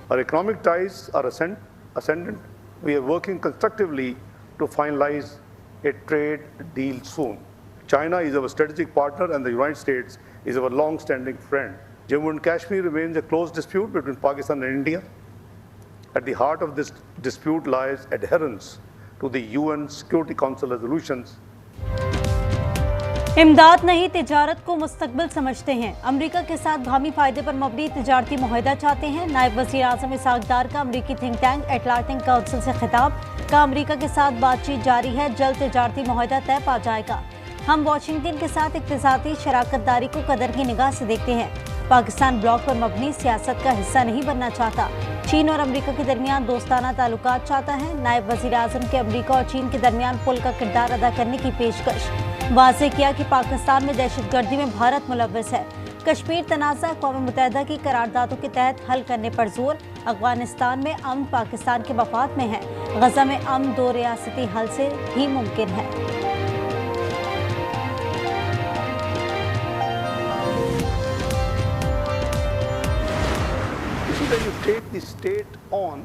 Our economic ties are ascendant. We are working constructively to finalize a trade deal soon. China is our strategic partner and the United States is our long-standing friend. Jammu and Kashmir remains a close dispute between Pakistan and India. At the heart of this dispute lies adherence to the UN Security Council resolutions. इमदाद नहीं, तिजारत को मुस्तकबिल समझते हैं। America के साथ बाहमी फायदे पर मबनी तिजारती मुआहदा चाहते हैं। नायब वज़ीर आज़म इसहाक डार का अमेरिकी थिंक टैंक एटलांटिक काउंसिल से खिताब, का अमेरिका के साथ बातचीत जारी है, जल्द तिजारती मुआहदा तय पा जाएगा। हम वाशिंगटन के साथ इक़्तिसादी शराकतदारी को कदर की निगाह से देखते हैं। पाकिस्तान ब्लॉक पर मबनी सियासत का हिस्सा नहीं बनना चाहता। चीन और अमेरिका के दरमियान दोस्ताना ताल्लुकात चाहता है। नायब वज़ीर आज़म के अमेरिका और चीन के दरमियान पुल का किरदार अदा करने की पेशकश, वाज़ेह किया कि पाकिस्तान में दहशतगर्दी में भारत मुलव्वस है। कश्मीर तनाज़ा अक़वाम मुत्तहिदा की करारदादों के तहत हल करने पर जोर। अफगानिस्तान में अमन पाकिस्तान के मफाद में है। गज़ा में अमन दो रियासती हल से ही मुमकिन है। When you take the state on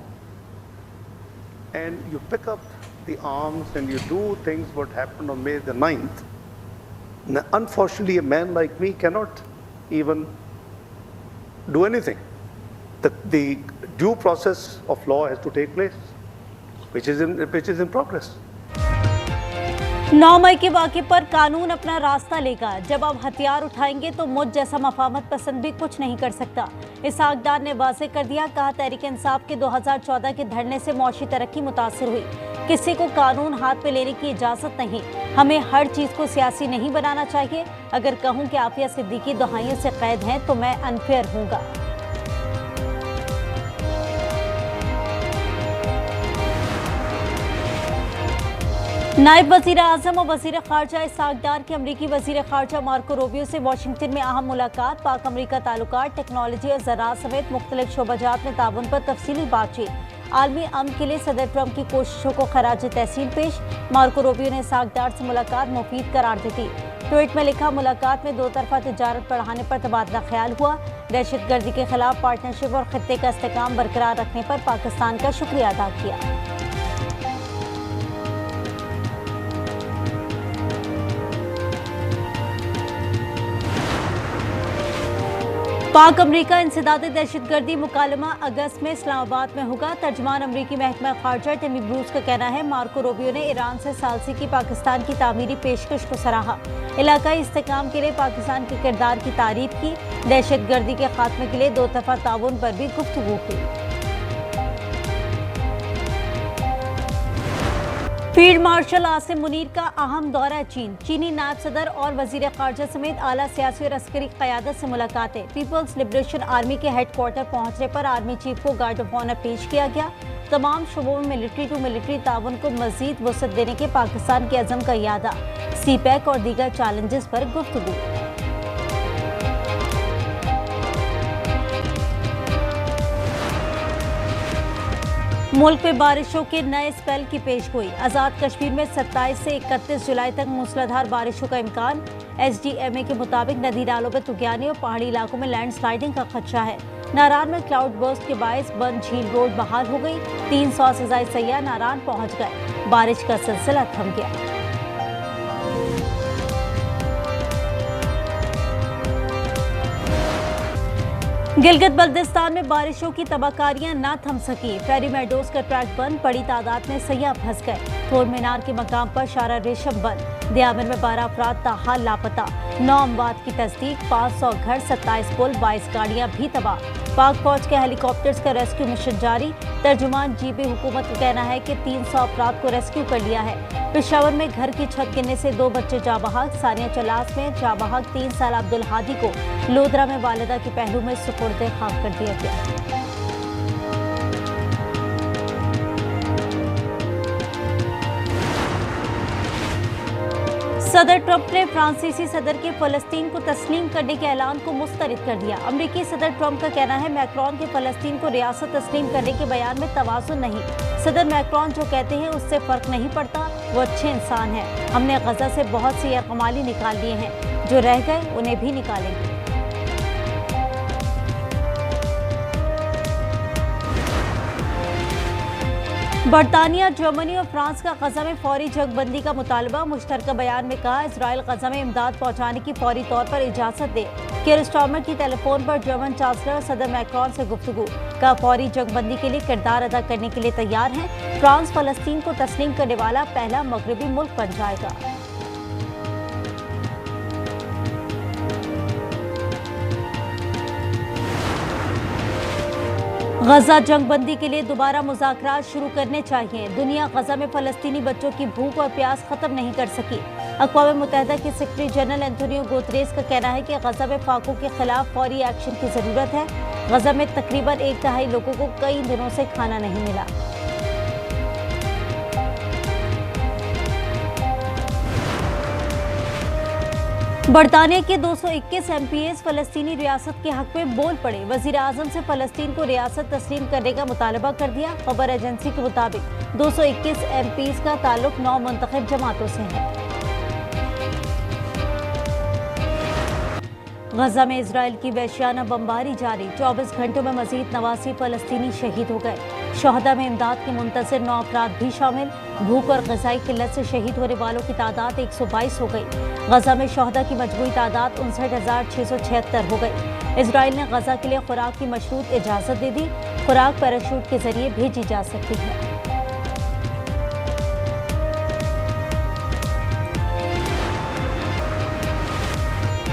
and you pick up the arms and you do things what happened on May the 9th, unfortunately a man like me cannot even do anything. The due process of law has to take place, which is in progress. 9 मई के वाक़े पर कानून अपना रास्ता लेगा। जब आप हथियार उठाएंगे तो मुझ जैसा मफाहमत पसंद भी कुछ नहीं कर सकता। इसहाक डार ने वाज़ेह कर दिया, कहा तहरीक इंसाफ के 2014 के धरने से मौशी तरक्की मुतासिर हुई। किसी को कानून हाथ पे लेने की इजाज़त नहीं। हमें हर चीज़ को सियासी नहीं बनाना चाहिए। अगर कहूँ कि आफिया सिद्दीकी दहाइयों से कैद हैं तो मैं अनफेयर हूँगा। नायब वज़ीर आज़म और वज़ीर ख़ारजा इसहाक डार की अमरीकी वज़ीर ख़ारजा मार्को रूबियो से वाशिंगटन में अहम मुलाकात। पाक अमरीका ताल्लुकात, टेक्नोलॉजी और ज़राअत समेत मुख्तलिफ शोबाजात में ताउन पर तफसीली बातचीत। आलमी अमन के लिए सदर ट्रंप की कोशिशों को खराज तहसीन पेश। मार्को रूबियो ने इसहाक डार से मुलाकात मुफीद करार दी थी। ट्वीट में लिखा, मुलाकात में दो तरफा तिजारत बढ़ाने पर तबादला ख्याल हुआ। दहशतगर्दी के खिलाफ पार्टनरशिप और खित्ते का इस्तेहकाम बरकरार रखने पर पाकिस्तान का शुक्रिया अदा किया। पाक अमरीका इंसदाद दहशतगर्दी मुकालमा अगस्त में इस्लामाबाद में होगा। तर्जमान अमरीकी महकमा खारजा टिमी ब्रूस का कहना है, मार्को रूबियो ने ईरान से सालसी की पाकिस्तान की तामीरी पेशकश को सराहा। इलाकाई इस्तेहकाम के लिए पाकिस्तान के किरदार की तारीफ की। दहशतगर्दी के खात्मे के लिए दो तरफा ताउन पर भी गुफ्तगू हुई। फील्ड मार्शल आसिम मुनीर का अहम दौरा चीन। चीनी नायब सदर और वजीर खारजा समेत आला सियासी और अस्करी क़यादत से मुलाकातें। पीपल्स लिबरेशन आर्मी के हेडक्वार्टर पहुंचने पर आर्मी चीफ को गार्ड ऑफ ऑनर पेश किया गया। तमाम शोबों में मिलिट्री टू मिलिट्री ताउन को मजीद वसअत देने के पाकिस्तान के अज़म का यादा। सीपैक और दीगर चैलेंजेस पर गुफ्तगू। मुल्क में बारिशों के नए स्पेल की पेशगोई। आज़ाद कश्मीर में 27 से 31 जुलाई तक मूसलाधार बारिशों का इम्कान। SDMA के मुताबिक नदी नालों में तुगयानी और पहाड़ी इलाकों में लैंडस्लाइडिंग का खदशा है। नारान में क्लाउड बर्स्ट के बायस बंद झील रोड बहाल हो गई। 300 से ज़ायद सयाह नारान पहुंच गए। बारिश का सिलसिला थम गया। गिलगित बल्तिस्तान में बारिशों की तबाहकारियां न थम सकी। फेरी मेडोज का ट्रैक बंद, बड़ी तादाद में सयाह फंस गए। थोर मीनार के मकाम पर शारा रेशम बंद। दियामन में 12 अफराद ताहाल लापता। 9 अमवात की तस्दीक। 500 घर, 27 पुल, 22 गाड़ियां भी तबाह। पाक फौज के हेलीकॉप्टर्स का रेस्क्यू मिशन जारी। तर्जुमान GB हुकूमत का कहना है कि 300 अफराद को रेस्क्यू कर लिया है। पेशावर में घर की छत गिरने से 2 बच्चे जाबहाक। सानिया चलास में जाबहाक 3 साल अब्दुल हादी को लोधरा में वालिदा के पहलू में सुपुर्द खाक कर दिया गया। सदर ट्रंप ने फ्रांसीसी सदर के फ़लस्तीन को तस्लीम करने के ऐलान को मुस्तरद कर दिया। अमरीकी सदर ट्रंप का कहना है, मैक्रोन के फ़लस्तीन को रियासत तस्लीम करने के बयान में तवाज़ुन नहीं। सदर मैक्रोन जो कहते हैं उससे फ़र्क नहीं पड़ता, वो अच्छे इंसान हैं। हमने गज़ा से बहुत सी यरगमाली निकाल लिए हैं, जो रह गए उन्हें भी निकालेंगे। बरतानिया, जर्मनी और फ्रांस का गजा में फौरी जंगबंदी का मुतालबा। मुश्तरका बयान में कहा, इजराइल गजा में इमदाद पहुंचाने की फौरी तौर पर इजाजत दे। कीर स्टारमर की टेलीफोन पर जर्मन चांसलर और सदर मैक्रोन से गुफ्तगू। का फौरी जंगबंदी के लिए किरदार अदा करने के लिए तैयार हैं। फ्रांस फलस्तीन को तस्लीम करने वाला पहला मगरबी मुल्क बन जाएगा। गजा जंगबंदी के लिए दोबारा मुज़ाकरात शुरू करने चाहिए। दुनिया गजा में फलस्तीनी बच्चों की भूख और प्यास खत्म नहीं कर सकी। अक़वाम मुत्तहिदा के सेक्रेटरी जनरल एंटोनियो गुतरेस का कहना है कि गजा में फाकों के खिलाफ फौरी एक्शन की जरूरत है। गजा में तकरीबन 1/2 लोगों को कई दिनों से खाना नहीं मिला। बरतानिया के 221 MPs फलस्तीनी रियासत के हक में बोल पड़े। वजीर आजम से फलस्तीन को रियासत तस्लीम करने का मुतालबा कर दिया। खबर एजेंसी के मुताबिक 221 MPs का ताल्लुक 9 मुंतखब जमातों से है। गजा में इजराइल की वहशियाना बमबारी जारी। 24 घंटों में मजीद 89 फलस्तीनी शहीद हो गए। शहदा में इमदाद के मुंतज़िर 9 अफराद भी शामिल। भूख और ग़िज़ाई किल्लत से शहीद होने वालों की तादाद 122 हो गई। गजा में शहदा की मजमूई तादाद 59,676 हो गई। इजराइल ने गजा के लिए खुराक की मशरूत इजाज़त दे दी। खुराक पैराशूट के जरिए भेजी जा सकती है।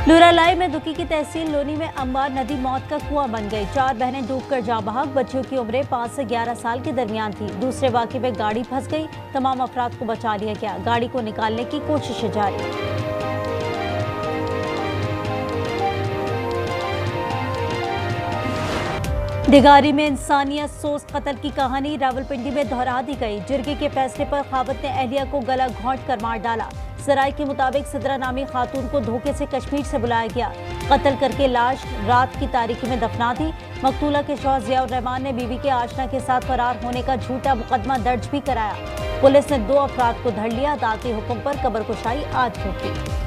लुरालाई में दुकी की तहसील लोनी में अंबार नदी मौत का कुआं बन गई। 4 बहनें डूबकर जाँ बहक। बच्चियों की उम्रें 5 से 11 साल के दरमियान थी। दूसरे वाक़े में गाड़ी फंस गई। तमाम अफराद को बचा लिया गया। गाड़ी को निकालने की कोशिश जारी। दिगारी में इंसानियत सोच कत्ल की कहानी रावलपिंडी में दोहरा दी गई। जिरगे के फैसले पर खावत ने अहलिया को गला घोंट कर मार डाला। जराये के मुताबिक सिद्रा नामी खातून को धोखे से कश्मीर से बुलाया गया। कत्ल करके लाश रात की तारीकी में दफना दी। मकतूला के शौहर ज़ियाउर रहमान ने बीवी के आशना के साथ फरार होने का झूठा मुकदमा दर्ज भी कराया। पुलिस ने 2 अफराद को धर लिया। अदालती हुक्म पर कब्रकुशाई आज होगी।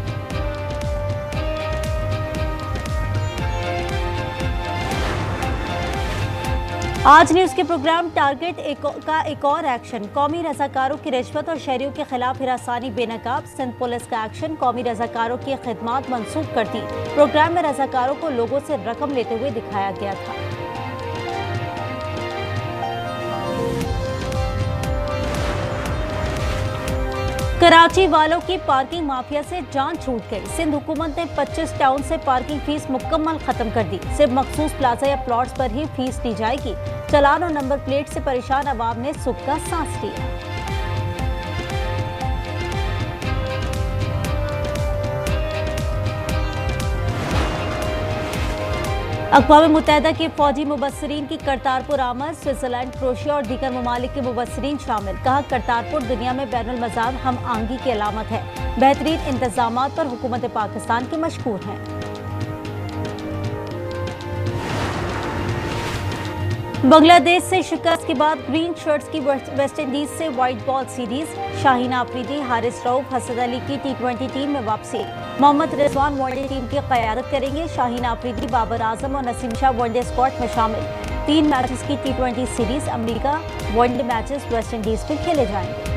आज न्यूज के प्रोग्राम टारगेट का एक और एक्शन। कौमी रजाकारों की रिश्वत और शहरियों के खिलाफ हिरासानी बेनकाब। सिंध पुलिस का एक्शन। कौमी रजाकारों की खिदमात मंसूख कर दी। प्रोग्राम में रजाकारों को लोगों से रकम लेते हुए दिखाया गया था। कराची वालों की पार्किंग माफिया से जान छूट गई। सिंध हुकूमत ने 25 टाउन से पार्किंग फीस मुकम्मल खत्म कर दी। सिर्फ मखसूस प्लाजा या प्लॉट्स पर ही फीस ली जाएगी। चालान और नंबर प्लेट से परेशान अवाम ने सुख का सांस लिया। अक़वाम मुत्तहिदा के फौजी मुबस्सिरीन की करतारपुर आमद। स्विट्जरलैंड, क्रोएशिया और दीगर ममालिक के मुबस्सिरीन शामिल। कहा, करतारपुर दुनिया में बैनुल मज़ार हम आंगी की अलामत है। बेहतरीन इंतजामात पर हुकूमत पाकिस्तान की मशकूर है। बांग्लादेश से शिकस्त के बाद ग्रीन शर्ट्स की वेस्ट इंडीज से white ball series. Shaheen Afridi, Haris Rauf, Hasan Ali की T20 टीम में वापसी। मोहम्मद रिजवान वनडे टीम की क़यादत करेंगे। शाहीन आफरीदी, बाबर आजम और नसीम शाह वनडे स्क्वाड में शामिल। 3 मैचेस की T20 series. America one day matches West Indies में खेले जाएंगे।